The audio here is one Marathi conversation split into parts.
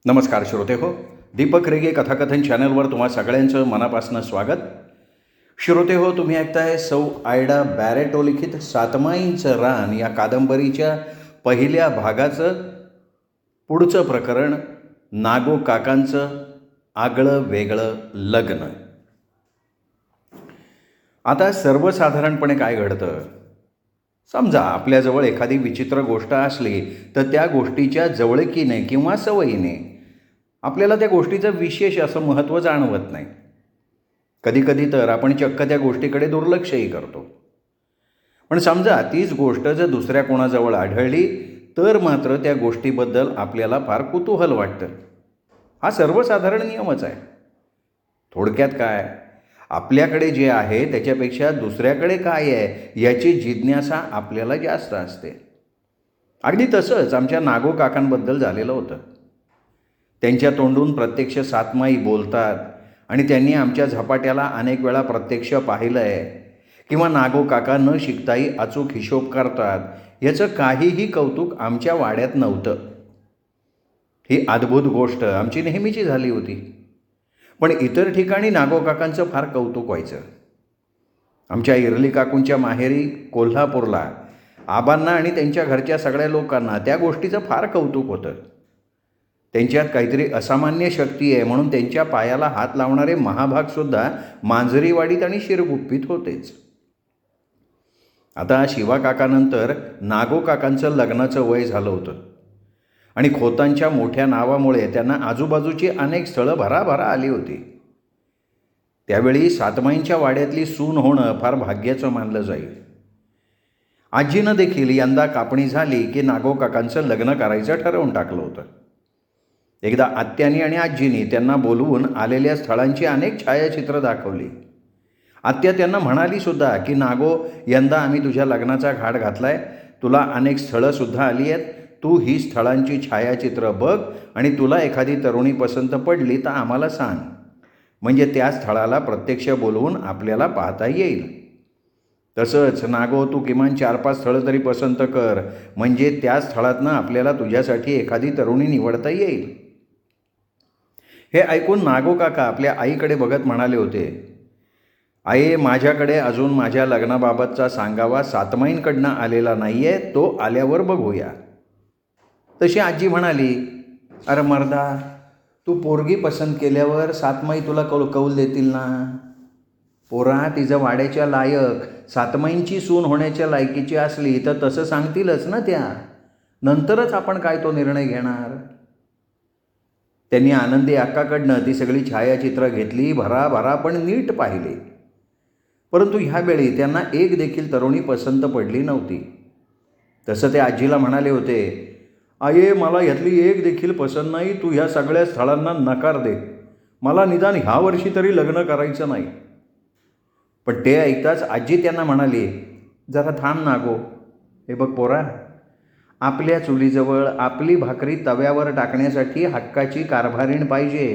नमस्कार श्रोते हो, दीपक रेगे कथाकथन चॅनलवर तुम्हा सगळ्यांचं मनापासून स्वागत. श्रोते हो, तुम्ही ऐकताय सौ आयडा बॅरेटो लिखित सातमाईंचं रान या कादंबरीच्या पहिल्या भागाचं पुढचं प्रकरण, नागो काकांचं आगळं वेगळं लग्न. आता सर्वसाधारणपणे काय घडतं, समजा आपल्याजवळ एखादी विचित्र गोष्ट असली तर त्या गोष्टीच्या जवळकीने किंवा सवयीने आपल्याला त्या गोष्टीचं विशेष असं महत्त्व जाणवत नाही. कधीकधी तर आपण चक्क त्या गोष्टीकडे दुर्लक्षही करतो. पण समजा तीच गोष्ट जर दुसऱ्या कोणाजवळ आढळली तर मात्र त्या गोष्टीबद्दल आपल्याला फार कुतूहल वाटतं. हा सर्वसाधारण नियमच आहे. थोडक्यात काय, आपल्याकडे जे आहे त्याच्यापेक्षा दुसऱ्याकडे काय आहे याची जिज्ञासा आपल्याला जास्त असते. अगदी तसंच आमच्या नागो काकांबद्दल झालेलं होतं. त्यांच्या तोंडून प्रत्यक्ष सातमाई बोलतात आणि त्यांनी आमच्या झपाट्याला अनेक वेळा प्रत्यक्ष पाहिलं आहे किंवा नागो काका न शिकताही अचूक हिशोब करतात, याचं काहीही कौतुक आमच्या वाड्यात नव्हतं. ही अद्भुत गोष्ट आमची नेहमीची झाली होती. पण इतर ठिकाणी नागो काकांचं फार कौतुक व्हायचं. आमच्या इरली काकूंच्या माहेरी कोल्हापूरला आबांना आणि त्यांच्या घरच्या सगळ्या लोकांना त्या गोष्टीचं फार कौतुक होतं. त्यांच्यात काहीतरी असामान्य शक्ती आहे म्हणून त्यांच्या पायाला हात लावणारे महाभागसुद्धा मांजरीवाडीत आणि शिरगुप्पीत होतेच. आता शिवा काकानंतर नागो काकांचं लग्नाचं वय झालं होतं आणि खोतांच्या मोठ्या नावामुळे त्यांना आजूबाजूची अनेक स्थळं भराभरा आली होती. त्यावेळी सातमाईंच्या वाड्यातली सून होणं फार भाग्याचं मानलं जाईल. आजीनं देखील यंदा कापणी झाली की नागो काकांचं लग्न करायचं ठरवून टाकलं होतं. एकदा आत्यानी आणि आजीनी त्यांना बोलवून आलेल्या स्थळांची अनेक छायाचित्रं दाखवली. आत्या त्यांना म्हणाली सुद्धा की नागो, यंदा आम्ही तुझ्या लग्नाचा घाट घातलाय, तुला अनेक स्थळंसुद्धा आली आहेत, तू ही स्थळांची छायाचित्रं बघ आणि तुला एखादी तरुणी पसंत पडली तर आम्हाला सांग, म्हणजे त्या स्थळाला प्रत्यक्ष बोलवून आपल्याला पाहता येईल. तसंच नागो, तू किमान 4-5 स्थळं तरी पसंत कर, म्हणजे त्या स्थळातनं आपल्याला तुझ्यासाठी एखादी तरुणी निवडता येईल. हे ऐकून नागो काका आपल्या आईकडे बघत म्हणाले होते, आई, माझ्याकडे अजून माझ्या लग्नाबाबतचा सांगावा सातमाईंकडनं आलेला नाही आहे, तो आल्यावर बघूया. तशी आजी म्हणाली, अरे मर्दा, तू पोरगी पसंत केल्यावर सातमाई तुला कौल देतील ना. पोरा तिचं वाड्याच्या लायक, सातमाईंची सून होण्याच्या लायकीची असली तर तसं सांगतीलच ना त्या. नंतरच आपण काय तो निर्णय घेणार. त्यांनी आनंदी अक्काकडनं ती सगळी छायाचित्रं घेतली, भराभरा पण नीट पाहिली. परंतु ह्यावेळी त्यांना एक देखील तरुणी पसंत पडली नव्हती. तसं ते आजीला म्हणाले होते, आये, मला ह्यातली एक देखील पसंत नाही, तू ह्या सगळ्या स्थळांना नकार दे, मला निदान ह्या वर्षी तरी लग्न करायचं नाही. पण ते ऐकताच आजी त्यांना म्हणाली, जरा थांब नागो, हे बघ पोरा, आपल्या चुलीजवळ आपली भाकरी तव्यावर टाकण्यासाठी हक्काची कारभारीण पाहिजे.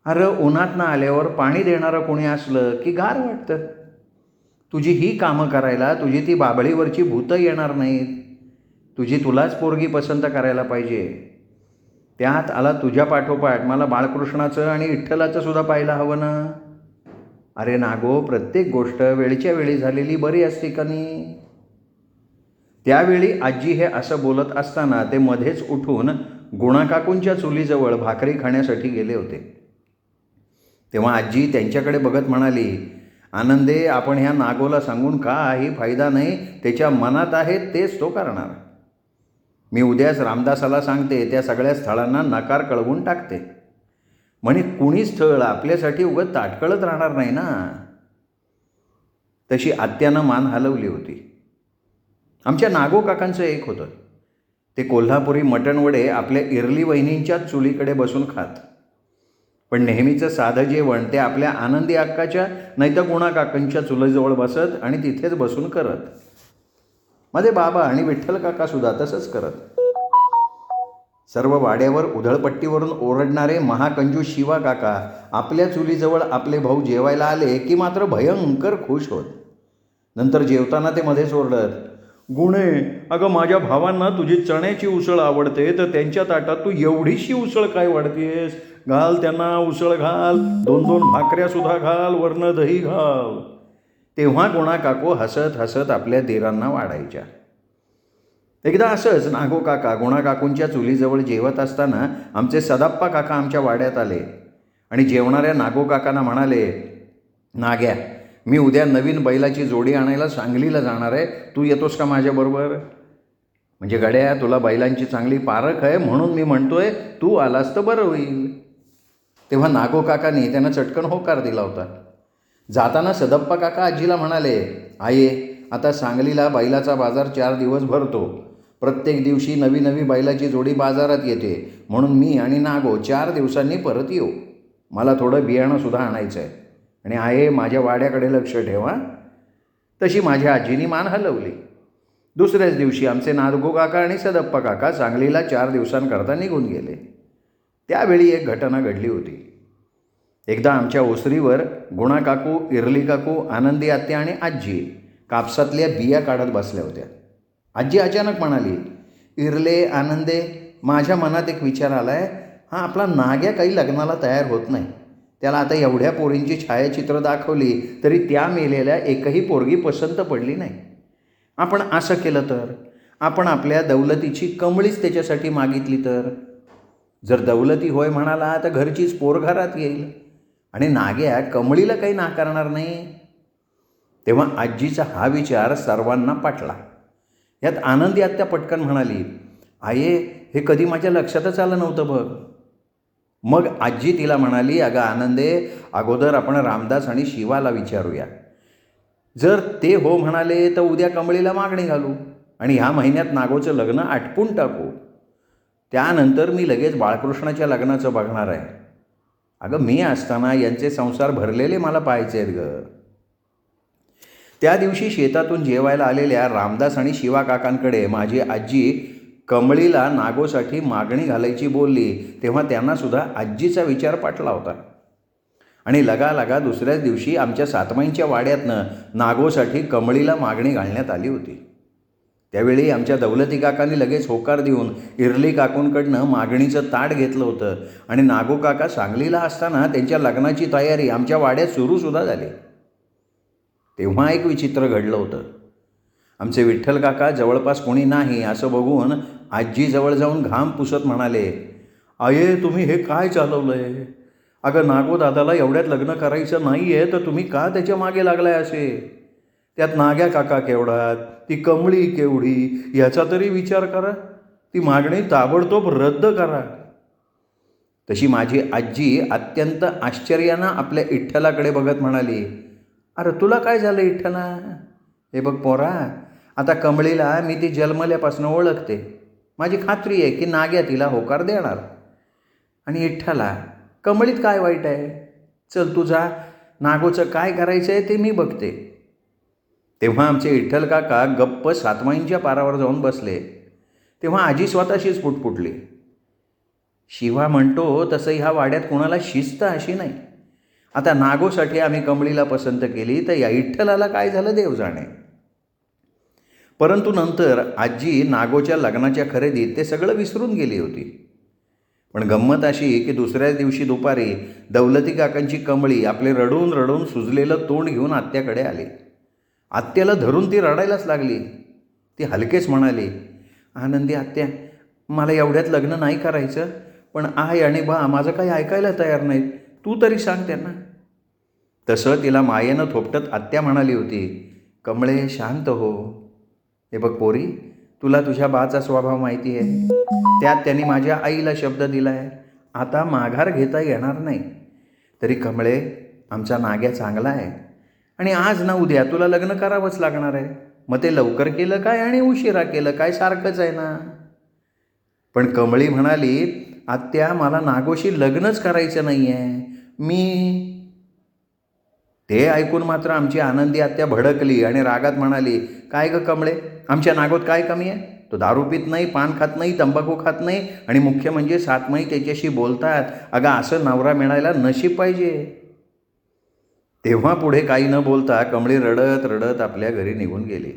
अरे उन्हातनं आल्यावर पाणी देणारं कोणी असलं की गार वाटतं. तुझी ही कामं करायला तुझी ती बाबळीवरची भूतं येणार नाहीत. तुलाच पोरगी पसंत करायला पाहिजे. त्यात आला तुझ्या पाठोपाठ मला बाळकृष्णाचं आणि विठ्ठलाचं सुद्धा पाहायला हवं ना. अरे नागो, प्रत्येक गोष्ट वेळच्या वेळी झालेली बरी असते का नाही. त्यावेळी आजी हे असं बोलत असताना ते मध्येच उठून गुणाकाकूंच्या चुलीजवळ भाकरी खाण्यासाठी गेले होते. तेव्हा आजी त्यांच्याकडे बघत म्हणाली, आनंदे, आपण ह्या नागोला सांगून काही फायदा नाही, त्याच्या मनात आहे तेच तो करणार. मी उद्याच रामदासाला सांगते, त्या सगळ्या स्थळांना नकार कळवून टाकते, म्हणे कुणी स्थळ आपल्यासाठी उगाच ताटकळत राहणार नाही ना. तशी आत्यानं मान हलवली होती. आमच्या नागो काकांचं एक होतं, ते कोल्हापुरी मटण वडे आपल्या इरली वहिनींच्याच चुलीकडे बसून खात. पण नेहमीचं साधं जेवण ते आपल्या आनंदी अक्काच्या नाही तर गुणा काकांच्या चुलीजवळ बसत आणि तिथेच बसून करत. माझे बाबा आणि विठ्ठल काकासुद्धा तसंच करत. सर्व वाड्यावर उधळपट्टीवरून ओरडणारे महाकंजूस शिवा काका आपल्या चुलीजवळ आपले भाऊ जेवायला आले की मात्र भयंकर खुश होत. नंतर जेवताना ते मध्येच ओरडत, गुणे, अगं माझ्या भावांना तुझी चण्याची उसळ आवडते, तर त्यांच्या ताटात तू एवढीशी उसळ काय वाढतेस? घाल त्यांना उसळ घाल, 2-2 भाकऱ्या सुद्धा घाल, वरनं दही घाल. तेव्हा गुणा काकू हसत हसत आपल्या देरांना वाढायच्या. एकदा असंच नागो काका गुणा काकूंच्या चुलीजवळ जेवत असताना आमचे सदाप्पा काका आमच्या वाड्यात आले आणि जेवणाऱ्या नागो काकांना म्हणाले, नाग्या, मी उद्या नवीन बैलाची जोडी आणायला सांगलीला जाणार आहे, तू येतोस का माझ्याबरोबर? म्हणजे गड्या, तुला बैलांची चांगली पारख आहे म्हणून मी म्हणतोय, तू आलास तर बरं होईल. तेव्हा नागो काकांनी त्यांना चटकन होकार दिला होता. जाताना सदप्पा काका आजीला म्हणाले, आये, आता सांगलीला बैलाचा बाजार 4 दिवस भरतो. प्रत्येक दिवशी नवी नवी बैलाची जोडी बाजारात येते, म्हणून मी आणि नागो 4 दिवसांनी परत येऊ. मला थोडं बियाणंसुद्धा आणायचं आहे आणि आहे माझ्या वाड्याकडे लक्ष ठेवा. तशी माझ्या आजीनी मान हलवली. दुसऱ्याच दिवशी आमचे नागो काका आणि सदप्पा काका सांगलीला 4 दिवसांकरता निघून गेले. त्यावेळी एक घटना घडली होती. एकदा आमच्या ओसरीवर गुणा काकू, इरली काकू, आनंदी आत्या आणि आजी कापसातल्या बिया काढत बसल्या होत्या. आजी अचानक म्हणाली, इरले, आनंदे, माझ्या मनात एक विचार आला आहे. हा आपला नाग्या काही लग्नाला तयार होत नाही. त्याला आता एवढ्या पोरींची छायाचित्र दाखवली तरी त्या मेलेल्या एकही पोरगी पसंत पडली नाही. आपण असं केलं तर, आपण आपल्या दौलतीची कमळीच त्याच्यासाठी मागितली तर? जर दौलती होय म्हणाला तर घरचीच पोर घरात येईल आणि नाग्या कमळीला काही नाकारणार नाही. तेव्हा आजीचा हा विचार सर्वांना पटला. यात आनंदी आत्या पटकन म्हणाली, आये, हे कधी माझ्या लक्षातच आलं नव्हतं बघ. मग आजी तिला म्हणाली, अगं आनंदे, अगोदर आपण रामदास आणि शिवाला विचारूया. जर ते हो म्हणाले तर उद्या कमळीला मागणी घालू आणि ह्या महिन्यात नागोचं लग्न आटपून टाकू. त्यानंतर मी लगेच बाळकृष्णाच्या लग्नाचं बघणार आहे. अगं, मी असताना यांचे संसार भरलेले मला पाहायचे आहेत गं. त्या दिवशी शेतातून जेवायला आलेल्या रामदास आणि शिवा काकांकडे माझी आजी कमळीला नागोसाठी मागणी घालायची बोलली, तेव्हा त्यांनासुद्धा आजीचा विचार पटला होता आणि लगालगा दुसऱ्याच दिवशी आमच्या सातमाईंच्या वाड्यातनं नागोसाठी कमळीला मागणी घालण्यात आली होती. त्यावेळी आमच्या दौलती काकांनी लगेच होकार देऊन इरली काकूंकडनं मागणीचं ताट घेतलं होतं आणि नागो काका सांगलीला असताना त्यांच्या लग्नाची तयारी आमच्या वाड्यात सुरूसुद्धा झाली. तेव्हा एक विचित्र घडलं होतं. आमचे विठ्ठल काका जवळपास कोणी नाही असं बघून आजीजवळ जाऊन घाम पुसत म्हणाले, आये, तुम्ही हे काय चालवलं आहे? अगं, नागो दादाला एवढ्यात लग्न करायचं नाही आहे तर तुम्ही का त्याच्या मागे लागलाय असे? त्यात नाग्या काका केवढा, ती कमळी केवढी, याचा तरी विचार करा. ती मागणी ताबडतोब रद्द करा. तशी माझी आजी अत्यंत आश्चर्यानं आपल्या विठ्ठलाकडे बघत म्हणाली, अरे तुला काय झालं विठ्ठला? हे बघ पोरा, आता कमळीला मी ती जन्मल्यापासून ओळखते. माझी खात्री आहे की नाग्या तिला होकार देणार. आणि विठ्ठला, कमळीत काय वाईट आहे? चल तुझा नागोचं काय करायचं आहे ते मी बघते. तेव्हा आमचे विठ्ठल काका गप्प सातमाईंच्या पारावर जाऊन बसले. तेव्हा आजी स्वतःशीच पुटपुटली, शिवा म्हणतो तसं ह्या वाड्यात कोणाला शिस्त अशी नाही. आता नागोसाठी आम्ही कमळीला पसंत केली तर या विठ्ठलाला काय झालं देव जाणे. परंतु नंतर आजी नागोच्या लग्नाच्या खरेदीत ते सगळं विसरून गेली होती. पण गंमत अशी की दुसऱ्याच दिवशी दुपारी दौलती काकांची कमळी आपले रडून रडून सुजलेलं तोंड घेऊन आत्याकडे आली. आत्याला धरून ती रडायलाच लागली. ती हलकेच म्हणाली, आनंदी आत्या, मला एवढ्यात लग्न नाही करायचं, पण आई आणि बा माझं काही ऐकायला तयार नाहीत, तू तरी सांग त्यांना. तसं तिला मायेनं थोपटत आत्या म्हणाली होती, कमळे शांत हो. हे बघ पोरी, तुला तुझ्या बाचा स्वभाव माहिती आहे. त्यात त्यांनी माझ्या आईला शब्द दिला आहे, आता माघार घेता येणार नाही. तरी कमळे, आमचा नाग्या चांगला आहे आणि आज ना उद्या तुला लग्न करावंच लागणार आहे. मग ते लवकर केलं काय आणि उशिरा केलं काय सारखंच आहे ना. पण कमळी म्हणाली, आत्या, मला नागोशी लग्नच करायचं नाही आहे मी. ते ऐकून मात्र आमची आनंदी आत्या भडकली आणि रागात म्हणाली, काय गं कमळे, आमच्या नागोत काय कमी आहे? तो दारू पित नाही, पान खात नाही, तंबाखू खात नाही आणि मुख्य म्हणजे सातमाई त्याच्याशी बोलतात. अगं, असं नवरा मिळायला नशीब पाहिजे. तेव्हा पुढे काही न बोलता कमळी रडत रडत आपल्या घरी निघून गेली.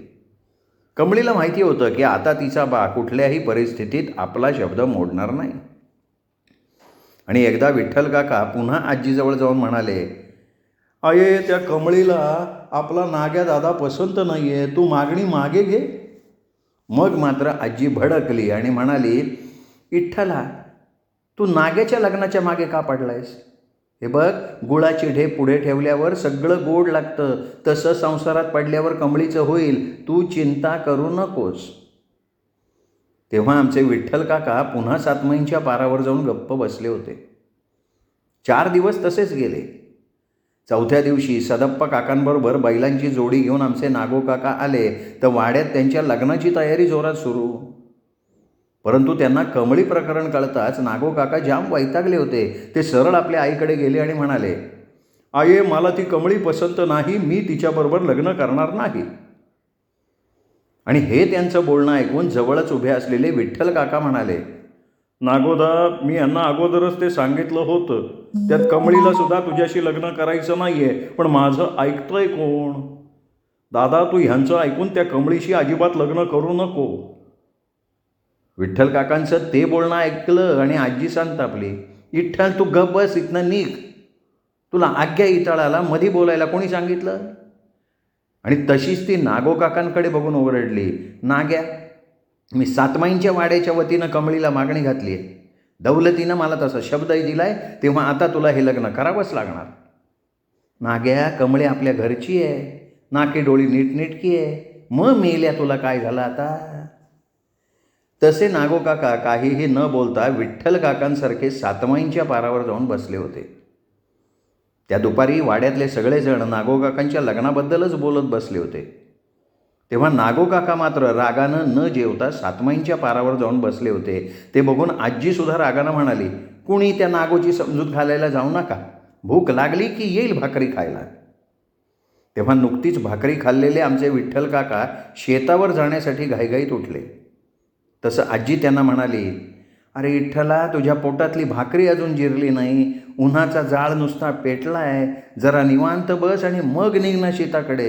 कमळीला माहिती होतं की आता तिचा बा कुठल्याही परिस्थितीत आपला शब्द मोडणार नाही. आणि एकदा विठ्ठल काका पुन्हा आजीजवळ जाऊन म्हणाले, अये त्या कमळीला आपला नाग्या दादा पसंत नाही आहे, तू मागणी मागे घे. मग मात्र आजी भडकली आणि म्हणाली, विठ्ठला, तू नाग्याच्या लग्नाच्या मागे का पडलायस? हे बघ, गुळाची ढेप पुढे ठेवल्यावर सगळं गोड लागतं, तसं संसारात पडल्यावर कमळीचं होईल, तू चिंता करू नकोस. तेव्हा आमचे विठ्ठल काका पुन्हा सातमाईंच्या पारावर जाऊन गप्प बसले होते. 4 दिवस तसेच गेले. 4थ्या दिवशी सदप्पा काकांबरोबर बैलांची जोडी घेऊन आमचे नागो काका आले तर वाड्यात त्यांच्या लग्नाची तयारी जोरात सुरू. परंतु त्यांना कमळी प्रकरण कळताच नागो काका जाम वैतागले होते. ते सरळ आपल्या आईकडे गेले आणि म्हणाले, आये, मला ती कमळी पसंत नाही, मी तिच्याबरोबर लग्न करणार नाही. आणि हे त्यांचं बोलणं ऐकून जवळच उभे असलेले विठ्ठल काका म्हणाले, नागोदा, मी यांना अगोदरच ते सांगितलं होतं, त्यात कमळीला सुद्धा तुझ्याशी लग्न करायचं नाहीये, पण माझं ऐकतंय कोण? दादा, तू ह्यांचं ऐकून त्या कमळीशी अजिबात लग्न करू नको. विठ्ठल काकांचं ते बोलणं ऐकलं आणि आजी संतापली. विठ्ठल, तू गप्प बस, इथनं निघ. तुला आज्ञा इतळाला मधी बोलायला कोणी सांगितलं? आणि तशीच ती नागो काकांकडे बघून ओरडली, नाग्या, मी सातमाईंच्या वाड्याच्या वतीनं कमळीला मागणी घातली आहे. दौलतीनं मला तसा शब्दही दिलाय, तेव्हा आता तुला हे लग्न करावंच लागणार. नाग्या, कमळी आपल्या घरची आहे, नाके डोळी नीटनेटकी आहे, मग मेल्या तुला काय झालं आता? तसे नागो काका काहीही न बोलता विठ्ठल काकांसारखे सातमाईंच्या पारावर जाऊन बसले होते. त्या दुपारी वाड्यातले सगळेजण नागो काकांच्या लग्नाबद्दलच बोलत बसले होते. तेव्हा नागो काका मात्र रागानं न जेवता सातमाईंच्या पारावर जाऊन बसले होते. ते बघून आजीसुद्धा रागानं म्हणाली, कुणी त्या नागोची समजूत घालायला जाऊ नका, भूक लागली की येईल भाकरी खायला. तेव्हा नुकतीच भाकरी खाल्लेले आमचे विठ्ठल काका शेतावर जाण्यासाठी घाईघाईत उठले. तसं आजी त्यांना म्हणाली, अरे विठ्ठला, तुझ्या पोटातली भाकरी अजून जिरली नाही, उन्हाचा जाळ नुसता पेटला आहे, जरा निवांत बस आणि मग निघ ना शेताकडे.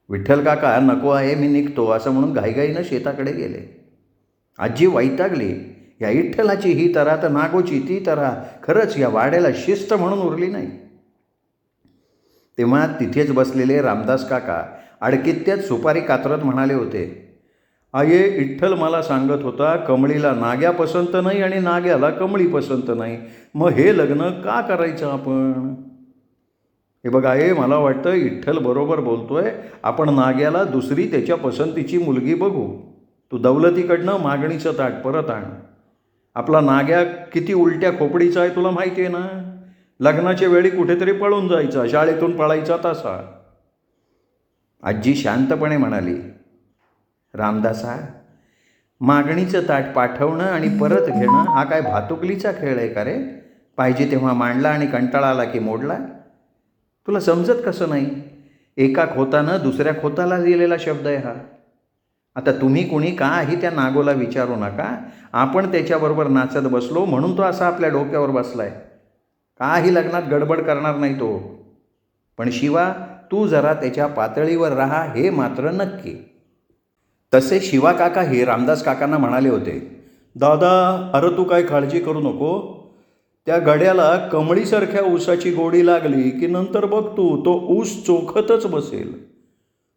विठ्ठल काका नको आहे, मी निघतो असं म्हणून घाईघाईनं शेताकडे गेले. आजी वैतागली, या विठ्ठलाची ही तरा तर नागोची ती तरा, खरंच या वाड्याला शिस्त म्हणून उरली नाही. तेव्हा तिथेच बसलेले रामदास काका अडकित्यात सुपारी कातरत म्हणाले होते, आये, विठ्ठल मला सांगत होता कमळीला नाग्या पसंत नाही आणि नाग्याला कमळी पसंत नाही, मग हे लग्न का करायचं आपण? हे बघा, हे मला वाटतं विठ्ठल बरोबर बोलतोय, आपण नाग्याला दुसरी त्याच्या पसंतीची मुलगी बघू. तू दौलतीकडनं मागणीचं ताट परत आण. आपला नाग्या किती उलट्या खोपडीचा आहे तुला माहिती आहे ना. लग्नाच्या वेळी कुठेतरी पळून जायचा, शाळेतून पळायचा तसा. आजी शांतपणे म्हणाली, रामदासा, मागणीचं ताट पाठवणं आणि परत घेणं हा काय भातुकलीचा खेळ आहे का रे? पाहिजे तेव्हा मांडला आणि कंटाळा आला की मोडला. तुला समजत कसं नाही? एका खोतानं दुसऱ्या खोताला दिलेला शब्द आहे हा. आता तुम्ही कुणी काही त्या नागोला विचारू नका, आपण त्याच्याबरोबर नाचत बसलो म्हणून तो असा आपल्या डोक्यावर बसलाय. काही लग्नात गडबड करणार नाही तो. पण शिवा, तू जरा त्याच्या पातळीवर राहा, हे मात्र नक्की. तसे शिवा काका हे रामदास काकांना म्हणाले होते, दादा, अरे तू काय काळजी करू नको, त्या गड्याला कमळीसारख्या ऊसाची गोडी लागली की नंतर बघ तो ऊस चोखतच बसेल.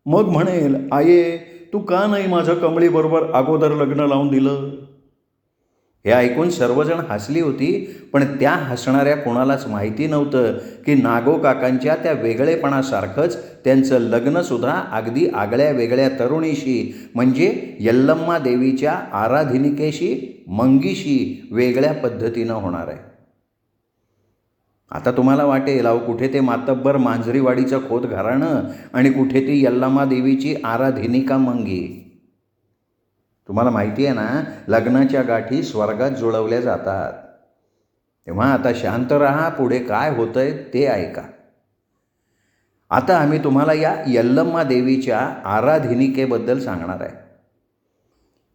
मग म्हणेल, आये, तू का नाही माझं कमळीबरोबर अगोदर लग्न लावून दिलं? हे ऐकून सर्वजण हसली होती, पण त्या हसणाऱ्या कोणालाच माहिती नव्हतं की नागो काकांच्या त्या वेगळेपणासारखंच त्यांचं लग्नसुद्धा अगदी आगळ्या वेगळ्या तरुणीशी, म्हणजे यल्लम्मा देवीच्या आराधनिकेशी, मंगीशी वेगळ्या पद्धतीनं होणार आहे. आता तुम्हाला वाटेल, अहो, कुठे ते मातब्बर मांजरीवाडीचं खोत घराणं आणि कुठे ती यल्लम्मा देवीची आराधनिका मंगी. तुम्हाला माहिती आहे ना, लग्नाच्या गाठी स्वर्गात जुळवल्या जातात. तेव्हा आता शांत राहा, पुढे काय होतंय ते ऐका. आता आम्ही तुम्हाला या यल्लम्मा देवीच्या आराधनिकेबद्दल सांगणार आहे.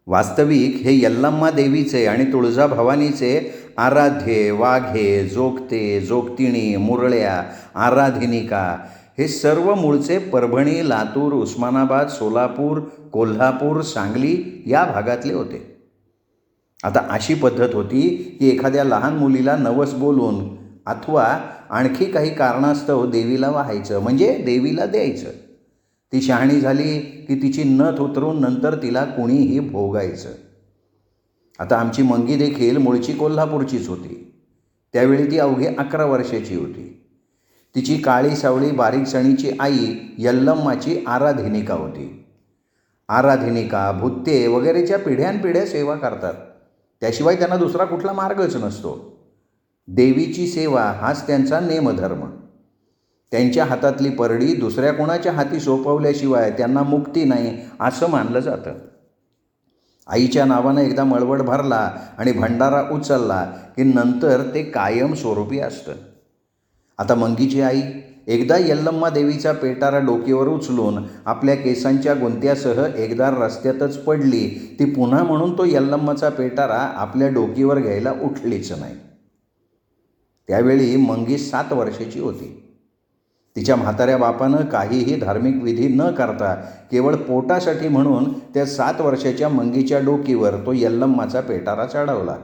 वास्तविक हे यल्लम्मा देवीचे आणि तुळजाभवानीचे आराध्ये, वाघे, जोगते, जोगतिणी, मुरळ्या, आराधनिका हे सर्व मूळचे परभणी, लातूर, उस्मानाबाद, सोलापूर, कोल्हापूर, सांगली या भागातले होते. आता अशी पद्धत होती की एखाद्या लहान मुलीला नवस बोलून अथवा आणखी काही कारणास्तव देवीला वाहायचं, म्हणजे देवीला द्यायचं. ती शहाणी झाली की तिची नथ उतरून नंतर तिला कुणीही भोगायचं. आता आमची मंगी देखील मूळची कोल्हापूरचीच होती. त्यावेळी ती अवघी 11 वर्षाची होती. तिची काळी सावळी बारीक सणीची आई यल्लम्माची आराधनिका होती. आराधनिका भुत्ते वगैरेच्या पिढ्यानपिढ्या सेवा करतात. त्याशिवाय त्यांना दुसरा कुठला मार्गच नसतो. देवीची सेवा हाच त्यांचा नेमधर्म. त्यांच्या हातातली परडी दुसऱ्या कोणाच्या हाती सोपवल्याशिवाय त्यांना मुक्ती नाही असं मानलं जातं. आईच्या नावानं एकदा मळवट भरला आणि भंडारा उचलला की नंतर ते कायमस्वरूपी असतं. आता मंगीची आई एकदा यल्लम्मा देवीचा पेटारा डोकीवर उचलून आपल्या केसांच्या गुंत्यासह एकदा रस्त्यातच पडली. ती पुन्हा म्हणून तो यल्लम्माचा पेटारा आपल्या डोकीवर घ्यायला उठलीच नाही. त्यावेळी मंगी 7 वर्षाची होती. तिच्या म्हाताऱ्या बापानं काहीही धार्मिक विधी न करता केवळ पोटासाठी म्हणून त्या 7 वर्षाच्या मंगीच्या डोकीवर तो यल्लम्माचा पेटारा चढवला.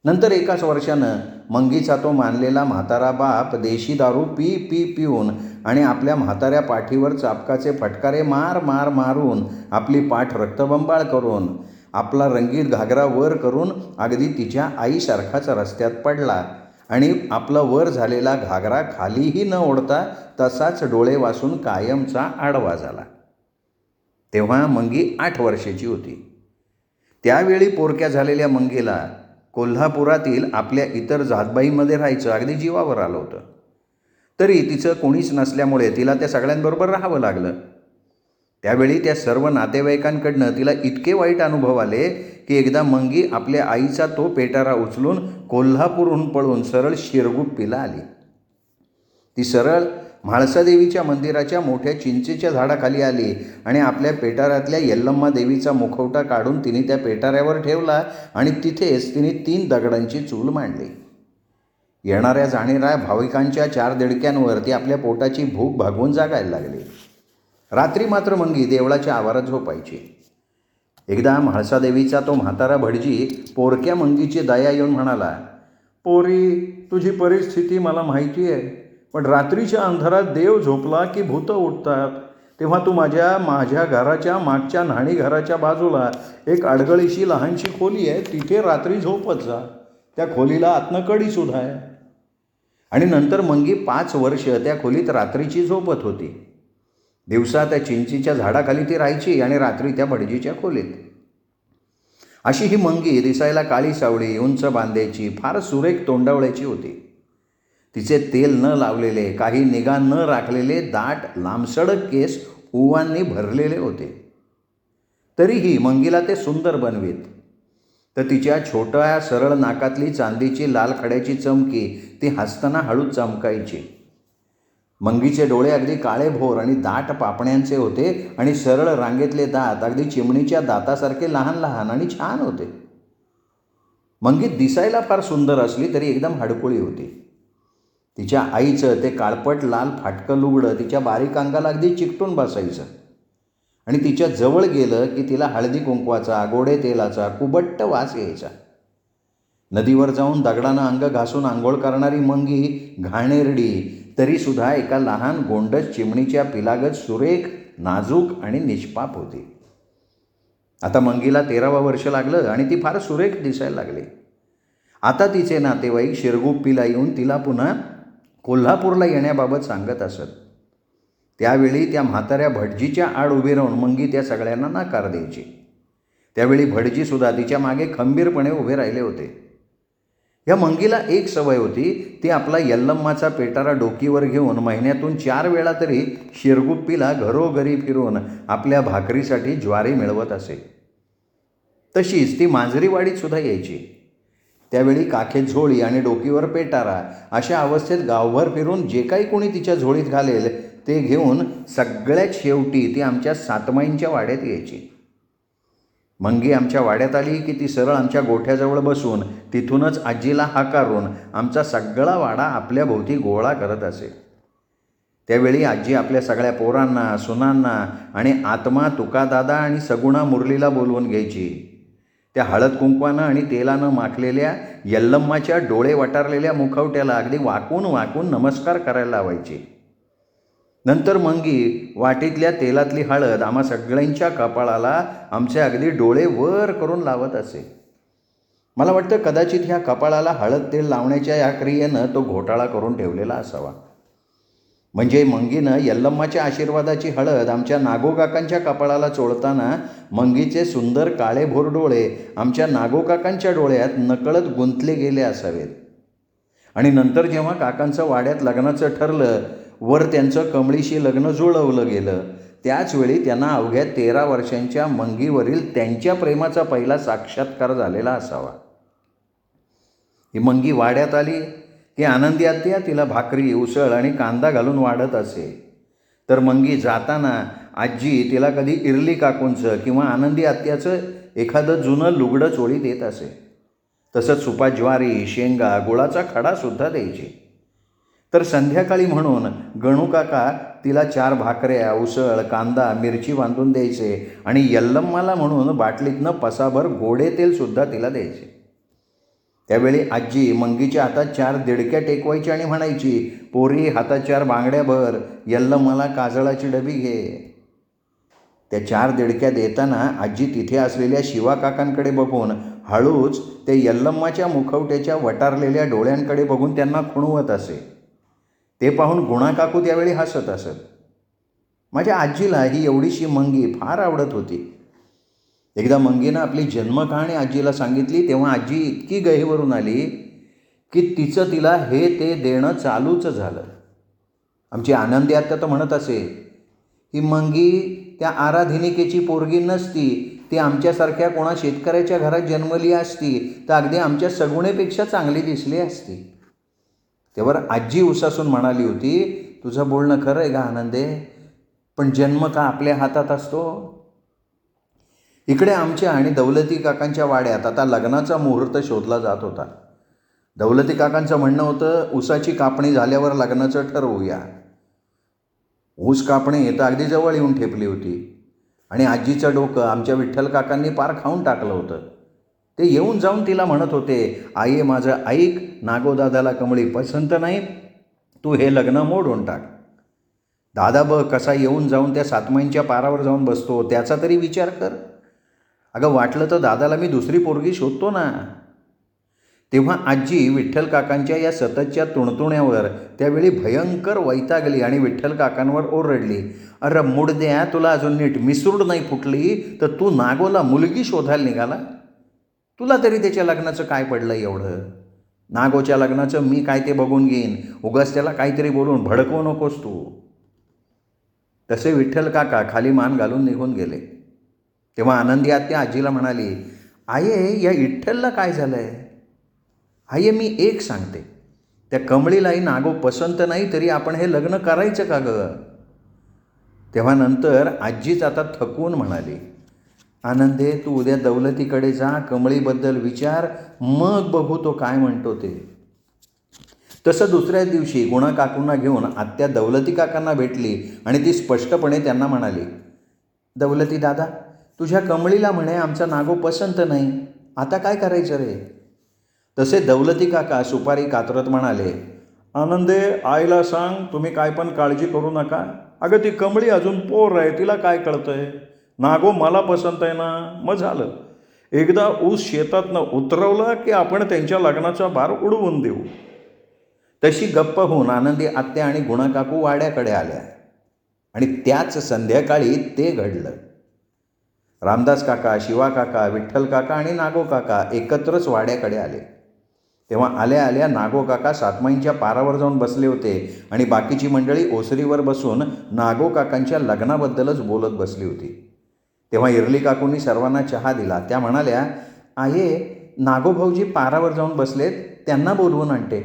नंतर एकाच वर्षानं मंगीचा तो मानलेला म्हातारा बाप देशी दारू पिऊन आणि आपल्या म्हाताऱ्या पाठीवर चापकाचे फटकारे मारून आपली पाठ रक्तबंबाळ करून आपला रंगीत घागरा वर करून अगदी तिच्या आईसारखाच रस्त्यात पडला आणि आपला वर झालेला घागरा खालीही न ओढता तसाच डोळे वासून कायमचा आडवा झाला. तेव्हा मंगी 8 वर्षाची होती. त्यावेळी पोरक्या झालेल्या मंगीला कोल्हापुरातील आपल्या इतर जातबाईंमध्ये राहायचं अगदी जीवावर आलं होतं. तरी तिचं कोणीच नसल्यामुळे तिला त्या सगळ्यांबरोबर राहावं लागलं. त्यावेळी त्या सर्व नातेवाईकांकडनं तिला इतके वाईट अनुभव आले की एकदा मंगी आपल्या आईचा तो पेटारा उचलून कोल्हापूरहून पळून सरळ शिरगुप्पीला आली. ती सरळ म्हाळसादेवीच्या मंदिराच्या मोठ्या चिंचेच्या झाडाखाली आली आणि आपल्या पेटाऱ्यातल्या यल्लम्मा देवीचा मुखवटा काढून तिने त्या पेटाऱ्यावर ठेवला आणि तिथेच तिने 3 दगडांची चूल मांडली. येणाऱ्या जाणाऱ्या भाविकांच्या 4 दिडक्यांवर ती आपल्या पोटाची भूक भागवून जागायला लागली. रात्री मात्र मंगी देवळाच्या आवारात झोपायची. एकदा म्हाळसादेवीचा तो म्हातारा भटजी पोरक्या मंगीची दया येऊन म्हणाला, पोरी, तुझी परिस्थिती मला माहिती आहे, पण रात्रीच्या अंधारात देव झोपला की भूतं उठतात. तेव्हा तू माझ्या घराच्या मागच्या न्हाणी घराच्या बाजूला एक अडगळीशी लहानशी खोली आहे, तिथे रात्री झोपत जा. त्या खोलीला आतनं कडीसुद्धा आहे. आणि नंतर मंगी 5 वर्ष त्या खोलीत रात्रीची झोपत होती. दिवसा त्या चिंचीच्या झाडाखाली ती राहायची आणि रात्री त्या भटजीच्या खोलीत. अशी ही मंगी दिसायला काळी सावळी, उंच बांध्याची, फार सुरेख तोंडावळ्याची होती. तिचे तेल न लावलेले, काही निगा न राखलेले दाट लांबसडक केस उवांनी भरलेले होते. तरीही मंगीला ते सुंदर बनवीत. तर तिच्या छोट्या सरळ नाकातली चांदीची लाल खड्याची चमकी ती हसताना हळूच चमकायची. मंगीचे डोळे अगदी काळेभोर आणि दाट पापण्यांचे होते आणि सरळ रांगेतले दात अगदी चिमणीच्या दातासारखे लहान लहान आणि छान होते. मंगी दिसायला फार सुंदर असली तरी एकदम हडकुळी होती. तिच्या आईचं ते काळपट लाल फाटकं लुगडं तिच्या बारीक अंगाला अगदी चिकटून बसायचं आणि तिच्या जवळ गेलं की तिला हळदी कुंकवाचा, गोडे तेलाचा कुबट्ट वास यायचा. नदीवर जाऊन दगडानं अंग घासून आंघोळ करणारी मंगी घाणेरडी तरीसुद्धा एका लहान गोंडस चिमणीच्या पिलागत सुरेख, नाजूक आणि निष्पाप होती. आता मंगीला 13वं वर्ष लागलं आणि ती फार सुरेख दिसायला लागली. आता तिचे नातेवाईक शिरगुप्पीला येऊन तिला पुन्हा कोल्हापूरला येण्याबाबत सांगत असत. त्यावेळी त्या म्हाताऱ्या भटजीच्या आड उभी राहून मंगी त्या सगळ्यांना नकार द्यायची. त्यावेळी भटजीसुद्धा तिच्या मागे खंबीरपणे उभे राहिले होते. या मंगीला एक सवय होती, ती आपला यल्लम्माचा पेटारा डोकीवर घेऊन महिन्यातून 4 वेळा तरी शिरगुप्पीला घरोघरी फिरून आपल्या भाकरीसाठी ज्वारी मिळवत असे. तशीच ती मांजरीवाडीत सुद्धा यायची. त्यावेळी काखेत झोळी आणि डोकीवर पेटारा अशा अवस्थेत गावभर फिरून जे काही कोणी तिच्या झोळीत घालेल ते घेऊन सगळ्यात शेवटी ती आमच्या सातमाईंच्या वाड्यात यायची. मंगी आमच्या वाड्यात आली की ती सरळ आमच्या गोठ्याजवळ बसून तिथूनच आजीला हाकारून आमचा सगळा वाडा आपल्या भोवती गोळा करत असे. त्यावेळी आजी आपल्या सगळ्या पोरांना, सुनांना आणि आत्मा, तुकादादा आणि सगुणा मुरलीला बोलवून घ्यायची. त्या हळद कुंकवानं आणि तेलानं माखलेल्या यल्लम्माच्या डोळे वटारलेल्या मुखवट्याला अगदी वाकून वाकून नमस्कार करायला लावायची. नंतर मंगी वाटीतल्या तेलातली हळद आम्हा सगळ्यांच्या कपाळाला आमचे अगदी डोळे वर करून लावत असे. मला वाटतं कदाचित ह्या कपाळाला हळद तेल लावण्याच्या या क्रियेनं तो घोटाळा करून ठेवलेला असावा. म्हणजे मंगीनं यल्लम्माच्या आशीर्वादाची हळद आमच्या नागोकाकांच्या कपाळाला चोळताना मंगीचे सुंदर काळेभोर डोळे आमच्या नागोकाकांच्या डोळ्यात नकळत गुंतले गेले असावेत. आणि नंतर जेव्हा काकांचं वाड्यात लग्नाचं ठरलं, वर त्यांचं कमळीशी लग्न जुळवलं गेलं, त्याचवेळी त्यांना अवघ्या 13 वर्षांच्या मंगीवरील त्यांच्या प्रेमाचा पहिला साक्षात्कार झालेला असावा. ही मंगी वाड्यात आली की आनंदी आत्या तिला भाकरी, उसळ आणि कांदा घालून वाढत असे. तर मंगी जाताना आजी तिला कधी इरली काकूंचं किंवा आनंदी आत्याचं एखादं जुनं लुगडं चोळी देत असे. तसंच सुपा ज्वारी, शेंगा, गुळाचा खडासुद्धा द्यायची. तर संध्याकाळी म्हणून गणू काका तिला 4 भाकऱ्या, उसळ, कांदा, मिरची बांधून द्यायचे आणि यल्लम्माला म्हणून बाटलीतनं पसाभर गोडे तेलसुद्धा तिला द्यायचे. त्यावेळी आजी मंगीच्या हातात 4 दिडक्या टेकवायची आणि म्हणायची, पोरी हातात 4 बांगड्या भर, यल्लम्माला काजळाची डबी घे. त्या 4 दिडक्या देताना आजी तिथे असलेल्या शिवा काकांकडे बघून हळूच ते यल्लम्माच्या मुखवट्याच्या वटारलेल्या डोळ्यांकडे बघून त्यांना खुणवत असे. ते पाहून गुणा काकू त्यावेळी हसत असत. माझ्या आजीला ही एवढीशी मंगी फार आवडत होती. एकदा मंगीनं आपली जन्मकहाणी आजीला सांगितली तेव्हा आजी इतकी गहिवरून आली की तिचं तिला हे ते देणं चालूच झालं. आमची आनंदी आत्या तर म्हणत असे, ही मंगी त्या आराधनिकेची पोरगी नसती, ती आमच्यासारख्या कोणा शेतकऱ्याच्या घरात जन्मली असती तर अगदी आमच्या सगुणेपेक्षा चांगली दिसली असती. तेव्हा आजी उसासून म्हणाली होती, तुझं बोलणं खरं आहे का आनंदे, पण जन्म का आपल्या हातात असतो. इकडे आमच्या आणि दौलती काकांच्या वाड्यात आता लग्नाचा मुहूर्त शोधला जात होता. दौलती काकांचं म्हणणं होतं, ऊसाची कापणी झाल्यावर लग्नाचं ठरवूया. ऊस कापणी तर अगदी जवळ येऊन ठेपली होती आणि आजीचं डोकं आमच्या विठ्ठल काकांनी पार खाऊन टाकलं होतं. ते येऊन जाऊन तिला म्हणत होते, आई माझं ऐक, नागोदादाला कमळी पसंत नाही, तू हे लग्न मोडून टाक. दादा बघ कसा येऊन जाऊन त्या सातमाईंच्या पारावर जाऊन बसतो, त्याचा तरी विचार कर. अगं वाटलं तर दादाला मी दुसरी पोरगी शोधतो ना. तेव्हा आजी विठ्ठल काकांच्या या सततच्या तुणतुण्यावर त्यावेळी भयंकर वैतागली आणि विठ्ठल काकांवर ओरडली, अरे मुडद्या, तुला अजून नीट मिसरूड नाही फुटली तर तू नागोला मुलगी शोधायला निघाला. तुला तरी त्याच्या लग्नाचं काय पडलं एवढं. नागोच्या लग्नाचं मी काय ते बघून घेईन, उगाच त्याला काहीतरी बोलून भडकवू नकोस तू. तसे विठ्ठल काका खाली मान घालून निघून गेले. तेव्हा आनंदी आत्या आजीला म्हणाली, आये या विठ्ठलला काय झालं आहे. आये मी एक सांगते, त्या कमळीलाही नागो पसंत नाही तरी आपण हे लग्न करायचं का गं. तेव्हा नंतर आजीच आता थकवून म्हणाली, आनंदे तू उद्या दौलतीकडे जा, कमळीबद्दल विचार, मग बघू तो काय म्हणतो ते. तसं दुसऱ्या दिवशी गुणा काकूंना घेऊन आत्या दौलती काकांना भेटली आणि ती स्पष्टपणे त्यांना म्हणाली, दौलती दादा, तुझ्या कमळीला म्हणे आमचा नागो पसंत नाही, आता काय करायचं रे. तसे दौलती काका सुपारी कातरत म्हणाले, आनंदे आईला सांग, तुम्ही काय पण काळजी करू नका. अगं ती कमळी अजून पोर आहे, तिला काय कळतंय. नागो मला पसंत आहे ना, मग झालं. एकदा ऊस शेतातनं उतरवला की आपण त्यांच्या लग्नाचा भार उडवून देऊ. तशी गप्प होऊन आनंदी आत्या आणि गुणा काकू वाड्याकडे आल्या आणि त्याच संध्याकाळी ते घडलं. रामदास काका, शिवा काका, विठ्ठल काका आणि नागो काका एकत्रच वाड्याकडे आले. तेव्हा आल्या आल्या नागो काका सातमाईंच्या पारावर जाऊन बसले होते आणि बाकीची मंडळी ओसरीवर बसून नागो काकांच्या लग्नाबद्दलच बोलत बसली होती. तेव्हा इरली काकूंनी सर्वांना चहा दिला. त्या म्हणाल्या, आहे नागो भाऊजी पारावर जाऊन बसलेत, त्यांना बोलवून आणते.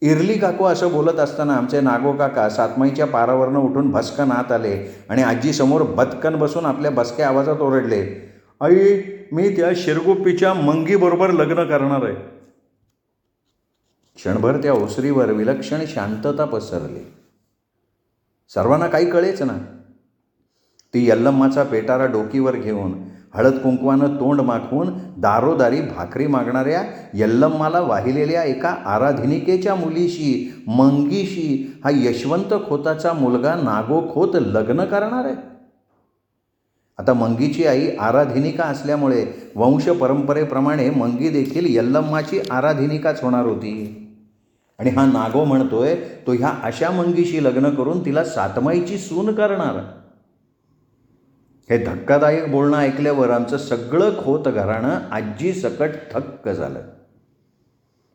इरली काकू असं बोलत असताना आमचे नागो काका सातमाईच्या पारावरनं उठून भस्कन आत आले आणि आजीसमोर भत्कन बसून आपल्या बसक्या आवाजात ओरडले, आई मी त्या शिरगुप्पीच्या मंगीबरोबर लग्न करणार आहे. क्षणभर त्या ओसरीवर विलक्षण शांतता पसरली. सर्वांना काही कळेच ना. ती यल्लम्माचा पेटारा डोकीवर घेऊन हळद कुंकवानं तोंड माखवून दारोदारी भाकरी मागणाऱ्या यल्लम्माला वाहिलेल्या एका आराधनिकेच्या मुलीशी, मंगीशी हा यशवंत खोताचा मुलगा नागो खोत लग्न करणार आहे. आता मंगीची आई आराधनिका असल्यामुळे वंश परंपरेप्रमाणे मंगी देखील यल्लम्माची आराधनिकाच होणार होती. आणि हा नागो म्हणतोय तो ह्या अशा मंगीशी लग्न करून तिला सातमाईची सून करणार. हे धक्कादायक बोलणं ऐकल्यावर आमचं सगळं खोत घराणं आजी सकट थक्क झालं.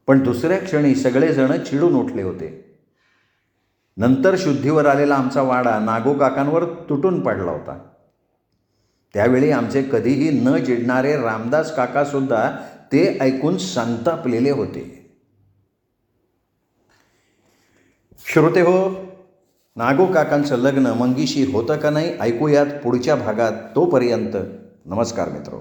पण दुसऱ्या क्षणी सगळेजण चिडून उठले होते. नंतर शुद्धीवर आलेला आमचा वाडा नागो काकांवर तुटून पडला होता. त्यावेळी आमचे कधीही न चिडणारे रामदास काकासुद्धा ते ऐकून संतापलेले होते. श्रोते हो, नागो काकांचं लग्न मंगीशी होतं का नाही ऐकूयात पुढच्या भागात. तोपर्यंत नमस्कार मित्रो.